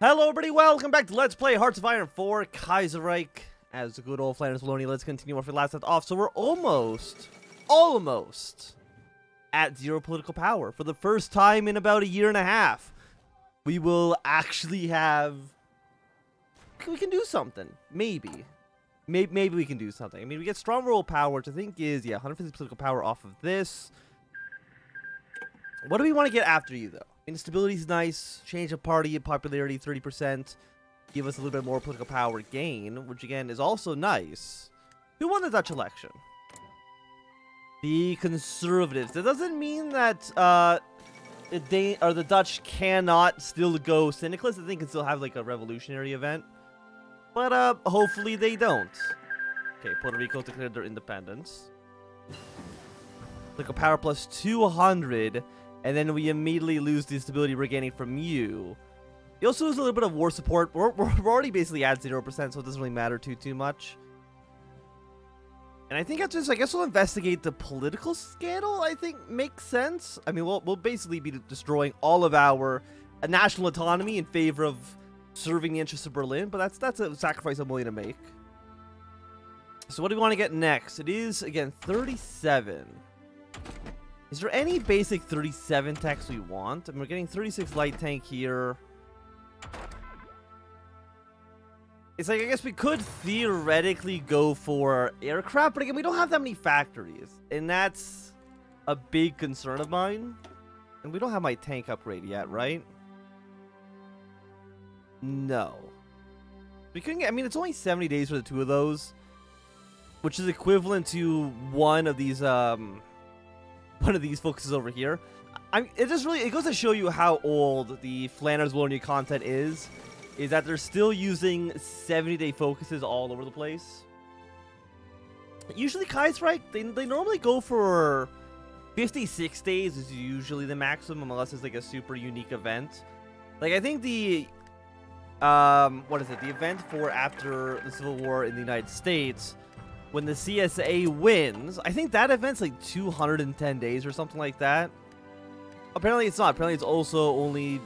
Hello everybody, welcome back to Let's Play Hearts of Iron 4 Kaiserreich as the good old Flanders Wallonia. Let's continue where we last left off. So we're almost at zero political power. For the first time in about a year and a half, we will actually have... We can do something. Maybe we can do something. I mean, we get strong rural power, which I think is, 150 political power off of this. What do we want to get after you, though? Instability is nice. Change of party and popularity 30%. Give us a little bit more political power gain, which again is also nice. Who won the Dutch election? The Conservatives. That doesn't mean that the Dutch cannot still go syndicalist. I think can still have like a revolutionary event, but hopefully they don't. Okay, Puerto Rico declared their independence. Political power plus 200. And then we immediately lose the stability we're gaining from you. You also lose a little bit of war support. We're already basically at 0%, so it doesn't really matter too much. And I think after this, I guess we'll investigate the political scandal. I think makes sense. I mean, we'll basically be destroying all of our national autonomy in favor of serving the interests of Berlin. But that's a sacrifice I'm willing to make. So what do we want to get next? It is, again, 37. Is there any basic 37 techs we want? I mean, we're getting 36 light tank here. It's like, I guess we could theoretically go for aircraft, but again, we don't have that many factories. And that's a big concern of mine. And we don't have my tank upgrade yet, right? No. We couldn't get, I mean, it's only 70 days for the two of those, which is equivalent to one of these focuses over here. It goes to show you how old the Flanders Wallonia content is that they're still using 70-day focuses all over the place. Usually Kaiserreich, they normally go for 56 days is usually the maximum, unless it's like a super unique event. Like, I think the what is it, the event for after the Civil War in the United States, when the CSA wins, I think that event's like 210 days or something like that. Apparently it's not. Apparently it's also only...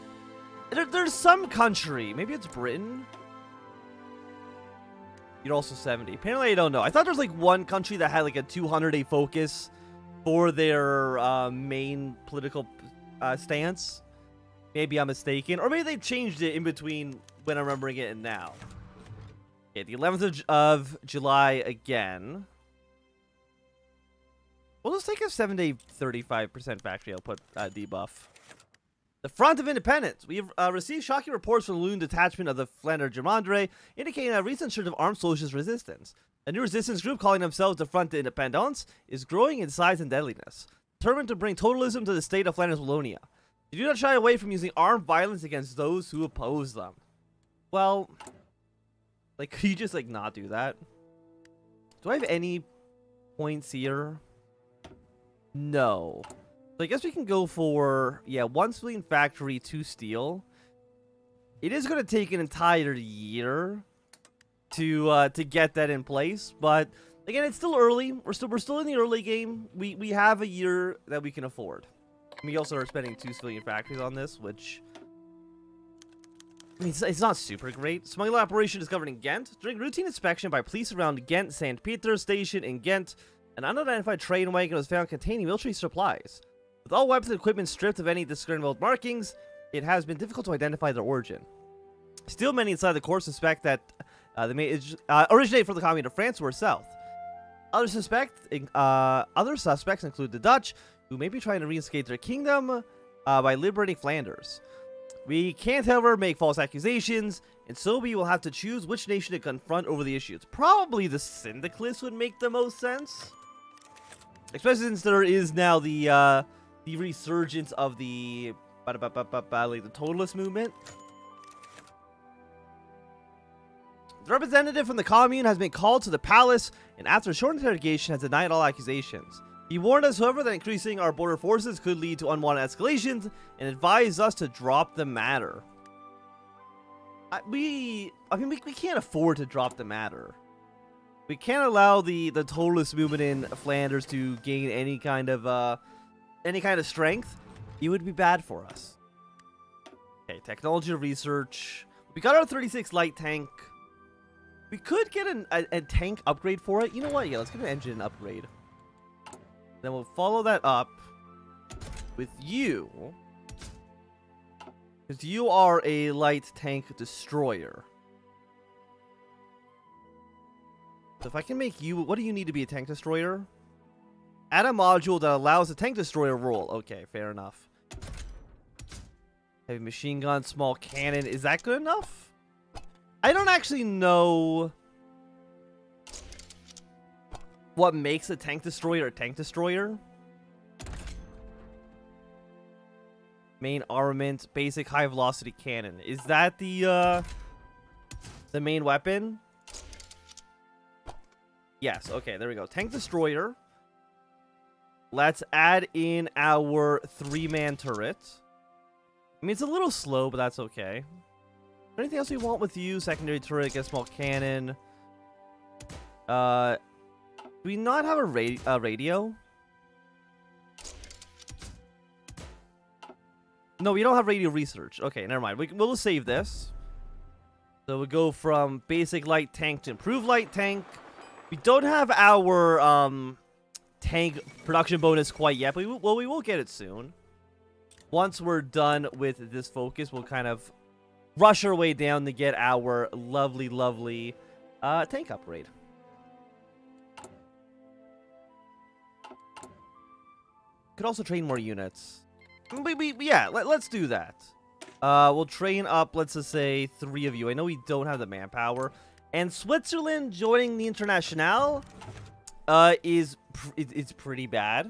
There's some country. Maybe it's Britain? You're also 70. Apparently I don't know. I thought there's like one country that had like a 200-day focus for their main political stance. Maybe I'm mistaken. Or maybe they changed it in between when I'm remembering it and now. Okay, the 11th of July again. We'll just take a 7-day 35% factory output debuff. The Front of Independence. We have received shocking reports from the Loon detachment of the Flanders Germandre, indicating a recent surge of armed socialist resistance. A new resistance group calling themselves the Front of Independence is growing in size and deadliness, determined to bring totalism to the state of Flanders Wallonia. They do not shy away from using armed violence against those who oppose them. Well... Like, could you just, like, not do that? Do I have any points here? No. So I guess we can go for, 1 civilian factory, 2 steel. It is going to take an entire year to get that in place. But, again, it's still early. We're still in the early game. We have a year that we can afford. We also are spending 2 civilian factories on this, which... I mean, it's not super great. Smuggling operation discovered in Ghent. During routine inspection by police around Ghent St. Peter Station in Ghent, an unidentified train wagon was found containing military supplies. With all weapons and equipment stripped of any discernible markings, it has been difficult to identify their origin. Still, many inside the corps suspect that they may originate from the Commune of France or South. Other suspects include the Dutch, who may be trying to reinstate their kingdom by liberating Flanders. We can't, however, make false accusations, and so we will have to choose which nation to confront over the issues. Probably the syndicalists would make the most sense, especially since there is now the resurgence of the like the totalist movement. The representative from the commune has been called to the palace, and after a short interrogation, has denied all accusations. He warned us, however, that increasing our border forces could lead to unwanted escalations, and advised us to drop the matter. I mean, we can't afford to drop the matter. We can't allow the totalist movement in Flanders to gain any kind of strength. It would be bad for us. Okay, technology research. We got our 36 light tank. We could get a tank upgrade for it. You know what? Yeah, let's get an engine upgrade. Then we'll follow that up with you. Because you are a light tank destroyer. So if I can make you... What do you need to be a tank destroyer? Add a module that allows the tank destroyer roll. Okay, fair enough. Heavy machine gun, small cannon. Is that good enough? I don't actually know what makes a tank destroyer a tank destroyer. Main armament, basic high velocity cannon. Is that the main weapon? Yes, okay, there we go. Tank destroyer. Let's add in our 3-man turret. I mean, it's a little slow, but that's okay. Anything else we want with you? Secondary turret, get small cannon. Do we not have a radio? No, we don't have radio research. Okay, never mind. We'll save this. So we'll go from basic light tank to improved light tank. We don't have our tank production bonus quite yet, but we will get it soon. Once we're done with this focus, we'll kind of rush our way down to get our lovely, lovely tank upgrade. Could also train more units. Yeah, let's do that. We'll train up, let's just say, 3 of you. I know we don't have the manpower. And Switzerland joining the Internationale is pretty bad.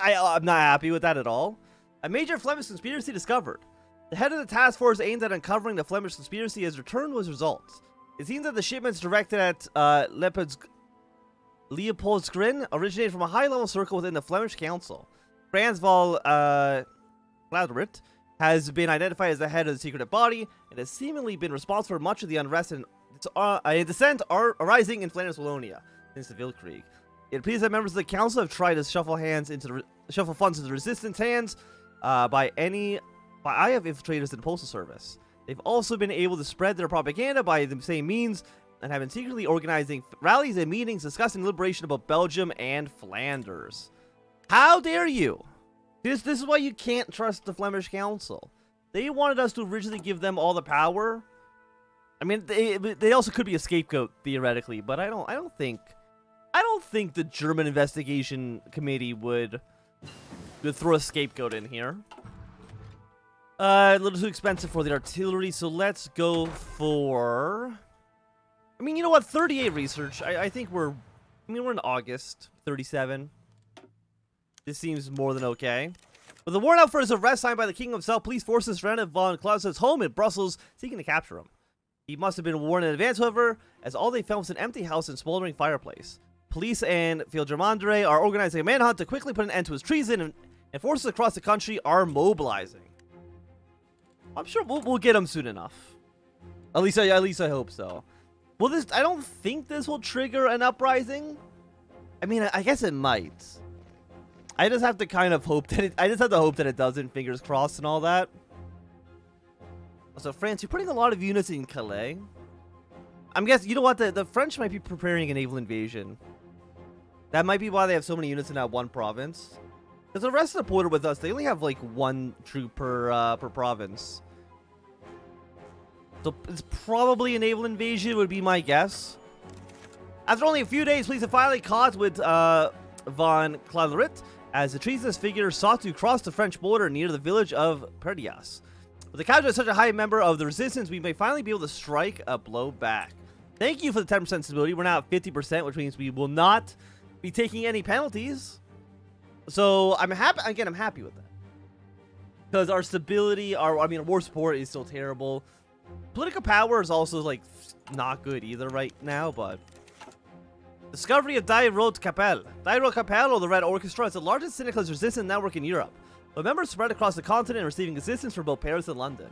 I'm not happy with that at all. A major Flemish conspiracy discovered. The head of the task force aimed at uncovering the Flemish conspiracy has returned with results. It seems that the shipments directed at Leopoldskrin originated from a high-level circle within the Flemish Council. Frans van Gladert has been identified as the head of the secretive body and has seemingly been responsible for much of the unrest and dissent arising in Flanders Wallonia since the Weltkrieg. It appears that members of the council have tried to shuffle funds into the resistance hands by IF infiltrators in the postal service. They've also been able to spread their propaganda by the same means and have been secretly organizing rallies and meetings discussing liberation about Belgium and Flanders. How dare you? This is why you can't trust the Flemish Council. They wanted us to originally give them all the power. I mean, they also could be a scapegoat theoretically, but I don't think the German investigation committee would throw a scapegoat in here. A little too expensive for the artillery, so let's go for... I mean, you know what? 38 research. I think we're in August. 37. This seems more than okay. With the warrant out for his arrest signed by the king himself, police forces surrounded von Clausen's home in Brussels, seeking to capture him. He must have been warned in advance, however, as all they found was an empty house and smoldering fireplace. Police and Flandre are organizing a manhunt to quickly put an end to his treason, and forces across the country are mobilizing. I'm sure we'll get him soon enough. At least I hope so. Well, I don't think this will trigger an uprising. I mean, I guess it might. I just have to kind of hope that it doesn't. Fingers crossed and all that. So France, you're putting a lot of units in Calais. I'm guessing, you know what, the French might be preparing a naval invasion. That might be why they have so many units in that one province. Because the rest of the border with us, they only have like 1 troop per province. So it's probably a naval invasion would be my guess. After only a few days, police have finally caught with von Clausenrit as the treasonous figure sought to cross the French border near the village of Perdias. With the capture of such a high member of the resistance, we may finally be able to strike a blow back. Thank you for the 10% stability. We're now at 50%, which means we will not be taking any penalties. So I'm happy. Again, I'm happy with that. Because our stability, our war support is still terrible. Political power is also like not good either right now, but discovery of Die Rote Kapelle. Die Rote Kapelle, or the Red Orchestra, is the largest syndicalist resistance network in Europe. The members spread across the continent, receiving assistance from both Paris and London.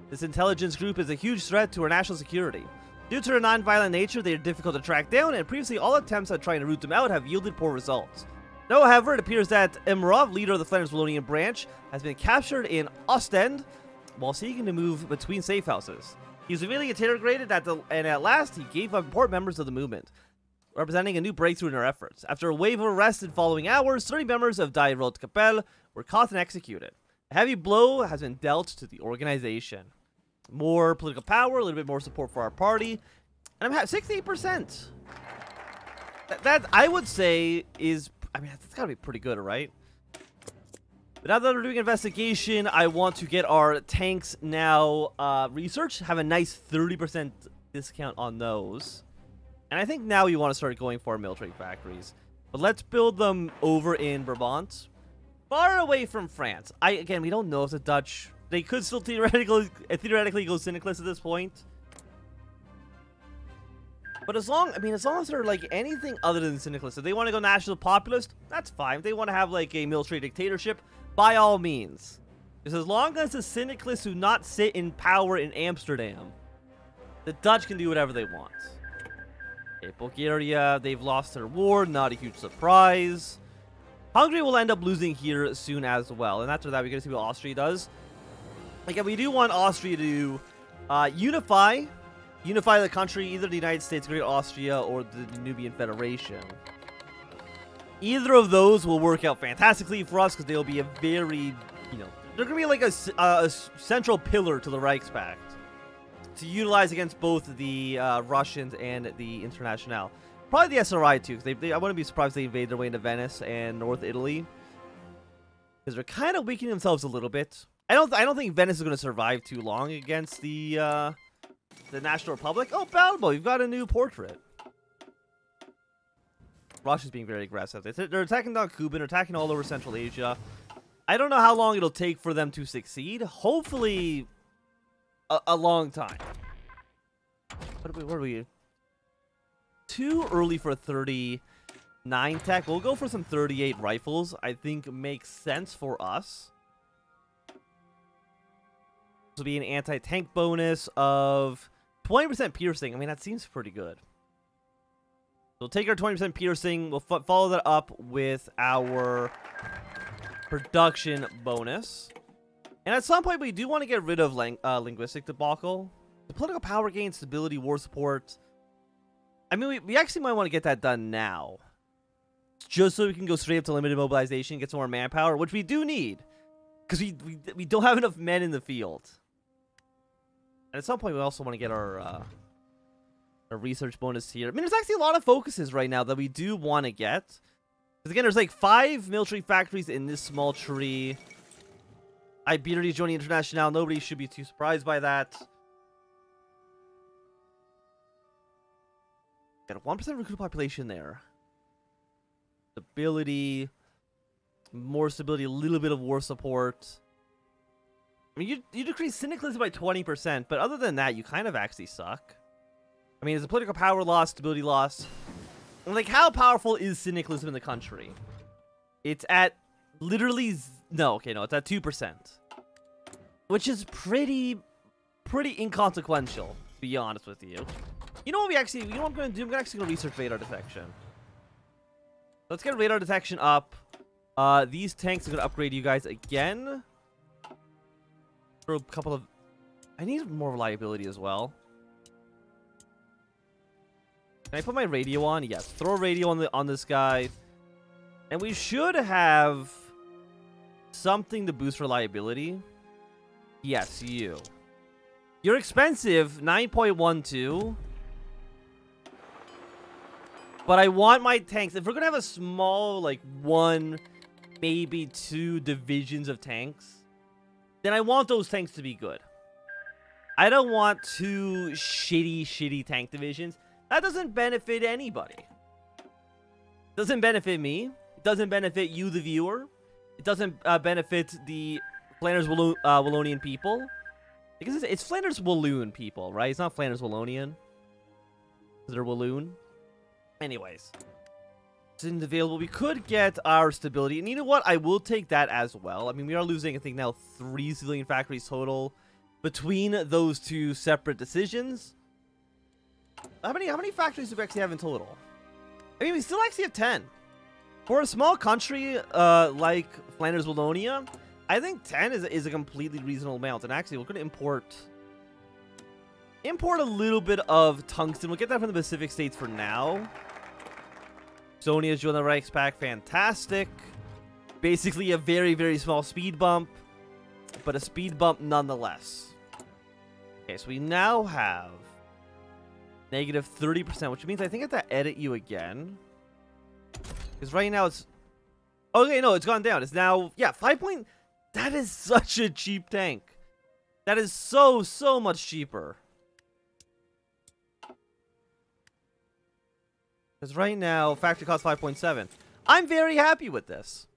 This intelligence group is a huge threat to our national security. Due to their non-violent nature, they are difficult to track down, and previously all attempts at trying to root them out have yielded poor results. Now, however, it appears that Imrov, leader of the Flanders Wallonian branch, has been captured in Ostend while seeking to move between safe houses. He was severely interrogated and at last he gave up important members of the movement, representing a new breakthrough in our efforts. After a wave of arrests in following hours, 30 members of Die Rote Kapelle were caught and executed. A heavy blow has been dealt to the organization. More political power, a little bit more support for our party, and I'm at 68%. That I would say is, I mean, that's gotta be pretty good, right? But now that we're doing investigation, I want to get our tanks now researched, have a nice 30% discount on those. And I think now you want to start going for military factories. But let's build them over in Brabant, far away from France. Again, we don't know if the Dutch, they could still theoretically go syndicalist at this point. But as long as they're like anything other than syndicalist, if they want to go national populist, that's fine. If they want to have like a military dictatorship, by all means. Because as long as the syndicalists do not sit in power in Amsterdam, the Dutch can do whatever they want. Okay, Bulgaria, they've lost their war, not a huge surprise. Hungary will end up losing here soon as well. And after that, we're going to see what Austria does. Again, we do want Austria to unify the country, either the United States, Great Austria, or the Danubian Federation. Either of those will work out fantastically for us because they'll be a very, they're going to be like a central pillar to the Reichspakt to utilize against both the Russians and the Internationale. Probably the SRI too, because I wouldn't be surprised if they invade their way into Venice and North Italy, because they're kind of weakening themselves a little bit. I don't think Venice is going to survive too long against the National Republic. Oh, Balbo, you've got a new portrait. Russia's being very aggressive. They're attacking down Kuban, they're attacking all over Central Asia. I don't know how long it'll take for them to succeed. Hopefully, a long time. What are we? Too early for 39 tech. We'll go for some 38 rifles. I think makes sense for us. This will be an anti-tank bonus of 20% piercing. I mean, that seems pretty good. We'll take our 20% piercing. We'll follow that up with our production bonus. And at some point, we do want to get rid of linguistic debacle. The political power gain, stability, war support. I mean, we actually might want to get that done now. Just so we can go straight up to limited mobilization, get some more manpower, which we do need. Because we don't have enough men in the field. And at some point, we also want to get our research bonus here. I mean, there's actually a lot of focuses right now that we do want to get. Because again, there's like 5 military factories in this small tree. Iberia joining Internationale. Nobody should be too surprised by that. Got a 1% recruit population there. Stability. More stability, a little bit of war support. I mean, you decrease syndicalism by 20%, but other than that, you kind of actually suck. I mean, it's a political power loss, stability loss. And like, how powerful is syndicalism in the country? It's at literally... No, okay, no, it's at 2%. Which is pretty inconsequential, to be honest with you. You know what I'm going to do? I'm actually going to research radar detection. Let's get radar detection up. These tanks are going to upgrade you guys again. For a couple of... I need more reliability as well. Can I put my radio on? Yes. Throw a radio on this guy. And we should have something to boost reliability. Yes, you. You're expensive, 9.12. But I want my tanks. If we're going to have a small, like, 1, maybe 2 divisions of tanks, then I want those tanks to be good. I don't want 2 shitty tank divisions. That doesn't benefit anybody. It doesn't benefit me. It doesn't benefit you, the viewer. It doesn't benefit the Flanders Wallonian people. Because it's Flanders Walloon people, right? It's not Flanders Wallonian. They're Walloon. Anyways. It's available. We could get our stability. And you know what? I will take that as well. I mean, we are losing, I think, now 3 civilian factories total between those 2 separate decisions. How many factories do we actually have in total? I mean, we still actually have 10. For a small country like Flanders Wallonia, I think 10 is a completely reasonable amount. And actually, we're going to import a little bit of tungsten. We'll get that from the Pacific states for now. Estonia's joined the Reichspakt. Fantastic. Basically a very, very small speed bump, but a speed bump nonetheless. Okay, so we now have negative 30%, which means I think I have to edit you again. Because right now it's... Okay, no, it's gone down. It's now... Yeah, 5 point... That is such a cheap tank. That is so, so much cheaper. Because right now, factory cost 5.7. I'm very happy with this.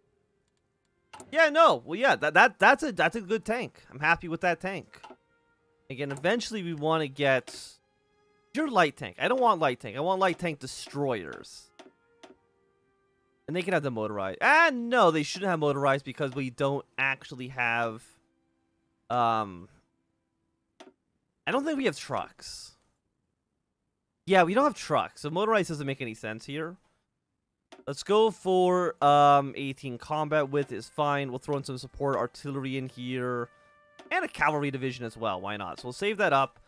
Yeah, no. Well, yeah, that's a good tank. I'm happy with that tank. Again, eventually we want to get your light tank. I don't want light tank. I want light tank destroyers. And they can have the motorized. Ah, no, they shouldn't have motorized because we don't actually have... I don't think we have trucks. Yeah, we don't have trucks, so motorized doesn't make any sense here. Let's go for 18 combat width is fine. We'll throw in some support artillery in here. And a cavalry division as well. Why not? So we'll save that up.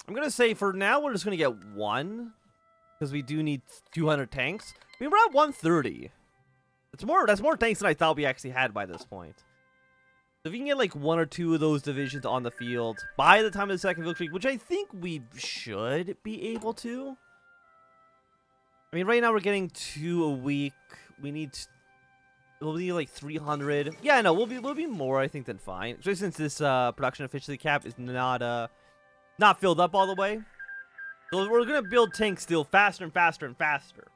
I'm going to say for now we're just going to get 1. Because we do need 200 tanks. I mean, we're at 130. That's more tanks than I thought we actually had by this point. So if you can get like 1 or 2 of those divisions on the field by the time of the second victory, which I think we should be able to. I mean, right now we're getting 2 a week. We'll need like 300. Yeah, no, we'll be more, I think, than fine. Especially since this production efficiency cap is not filled up all the way. So we're gonna build tanks still faster and faster and faster.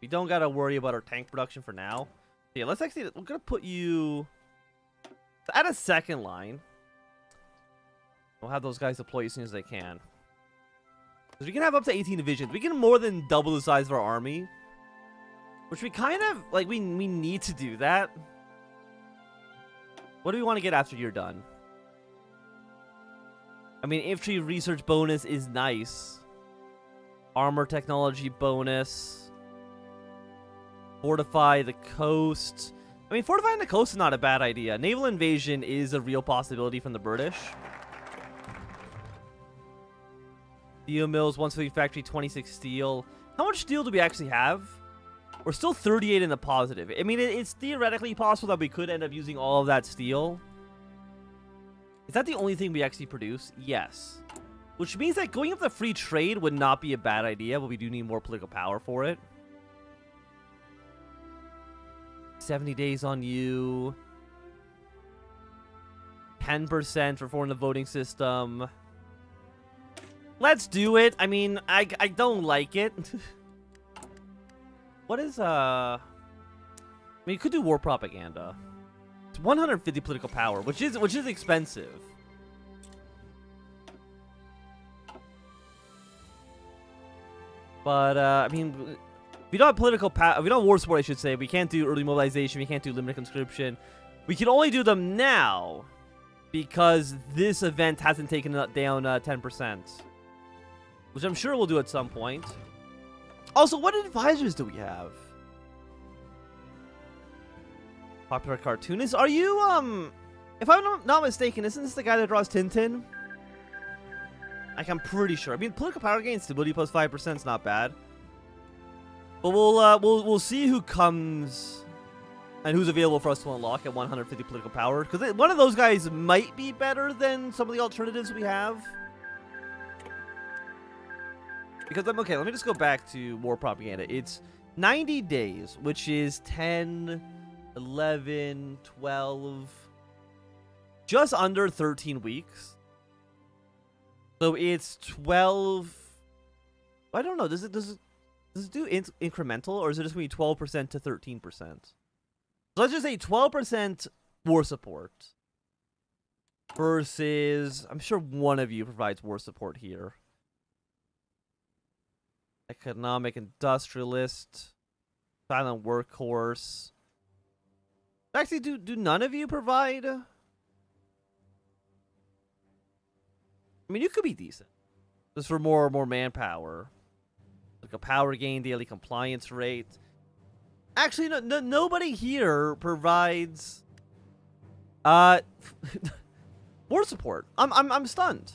We don't gotta worry about our tank production for now. Yeah, we're gonna put you at a second line. We'll have those guys deploy as soon as they can. Because we can have up to 18 divisions. We can more than double the size of our army. Which we kind of, like, we need to do that. What do we want to get after you're done? I mean, infantry research bonus is nice. Armor technology bonus. Fortify the coast. I mean, fortifying the coast is not a bad idea. Naval invasion is a real possibility from the British. Steel mills, 150 factory, 26 steel. How much steel do we actually have? We're still 38 in the positive. I mean, it's theoretically possible that we could end up using all of that steel. Is that the only thing we actually produce? Yes. Which means that going up the free trade would not be a bad idea, but we do need more political power for it. 70 days on you. 10% for reform the voting system. Let's do it. I mean, I don't like it. What is, I mean, you could do war propaganda. It's 150 political power, which is expensive. But, I mean, if we don't have political power, if we don't have war support, I should say, we can't do early mobilization, we can't do limited conscription. We can only do them now because this event hasn't taken down 10%. Which I'm sure we'll do at some point. Also, what advisors do we have? Popular cartoonist. Are you, if I'm not mistaken, isn't this the guy that draws Tintin? Like, I'm pretty sure. I mean, political power gain, stability plus 5% is not bad. But we'll see who comes and who's available for us to unlock at 150 political power. Because one of those guys might be better than some of the alternatives we have. Because, okay, let me just go back to war propaganda. It's 90 days, which is 10, 11, 12, just under 13 weeks. So it's 12. I don't know. Does it do incremental, or is it just going to be 12% to 13%? So let's just say 12% war support versus, I'm sure one of you provides war support here. Economic industrialist, silent workhorse. Actually, do none of you provide? I mean, you could be decent. Just for more manpower. Like a power gain, daily compliance rate. Actually, nobody here provides war support. I'm stunned.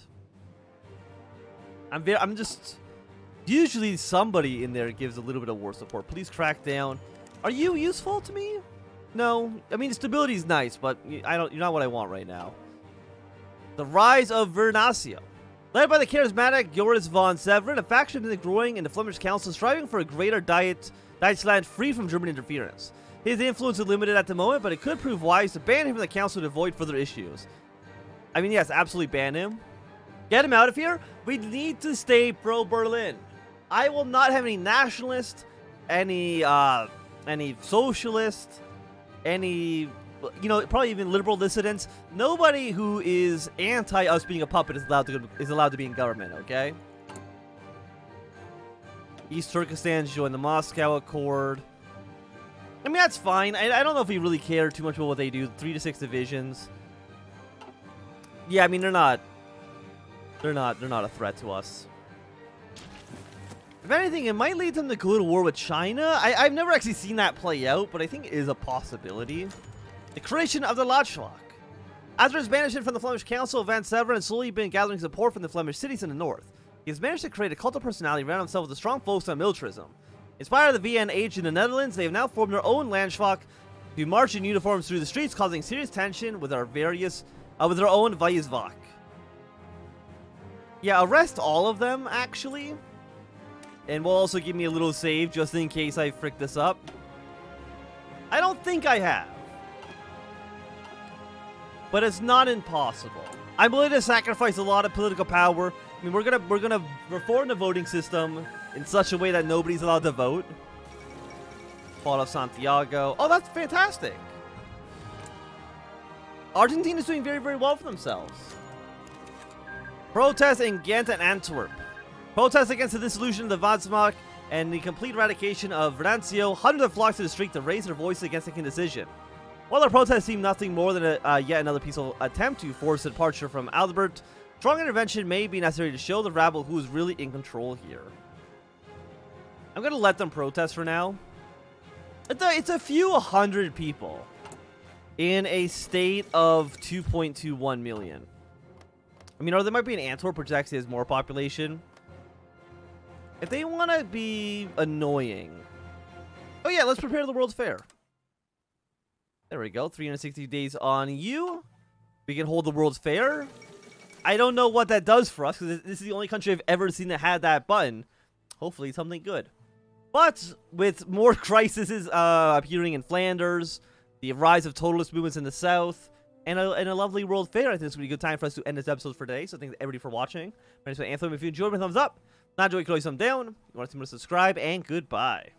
I'm just... Usually somebody in there gives a little bit of war support. Please crack down. Are you useful to me? No. I mean, stability is nice, but you're not what I want right now. The rise of Vernasio. Led by the charismatic Joris von Severen, a faction is growing in the Flemish Council, striving for a greater Deutschland free from German interference. His influence is limited at the moment, but it could prove wise to ban him from the council to avoid further issues. I mean, yes, absolutely ban him. Get him out of here. We need to stay pro-Berlin. I will not have any nationalists, any socialists, any, probably even liberal dissidents. Nobody who is anti us being a puppet is allowed to be in government. Okay. East Turkestan joined the Moscow Accord. I mean, that's fine. I don't know if we really care too much about what they do. 3 to 6 divisions. Yeah, I mean, they're not a threat to us. If anything, it might lead them to go to war with China. I've never actually seen that play out, but I think it is a possibility. The creation of the Landschlag. After his banishment from the Flemish Council, Van Severen has slowly been gathering support from the Flemish cities in the north. He has managed to create a cult of personality around himself with a strong focus on militarism. Inspired by the VNH in the Netherlands, they have now formed their own Landschlag to march in uniforms through the streets, causing serious tension with their own Weiswach. Yeah, arrest all of them, actually. And will also give me a little save just in case I frick this up. I don't think I have. But it's not impossible. I'm willing to sacrifice a lot of political power. I mean, we're gonna reform the voting system in such a way that nobody's allowed to vote. Fall of Santiago. Oh, that's fantastic. Argentina's doing very, very well for themselves. Protests in Ghent and Antwerp. Protests against the dissolution of the Weiswach and the complete eradication of Venancio. Hundreds of flocked to the street to raise their voices against the indecision. While the protests seem nothing more than yet another peaceful attempt to force a departure from Albert, strong intervention may be necessary to show the rabble who is really in control here. I'm going to let them protest for now. It's a few hundred people in a state of 2.21 million. I mean, or there might be an Antwerp, which actually has more population. If they want to be annoying... Oh yeah, let's prepare the World's Fair. There we go. 360 days on you. We can hold the World's Fair. I don't know what that does for us, because this is the only country I've ever seen that had that button. Hopefully something good. But with more crises appearing in Flanders, the rise of totalist movements in the south, and a lovely World Fair, I think this would be a good time for us to end this episode for today. So thanks everybody for watching. My name is Anthony. If you enjoyed, thumbs up. Not enjoyed, you can always thumb down. You want to see more, subscribe, and goodbye.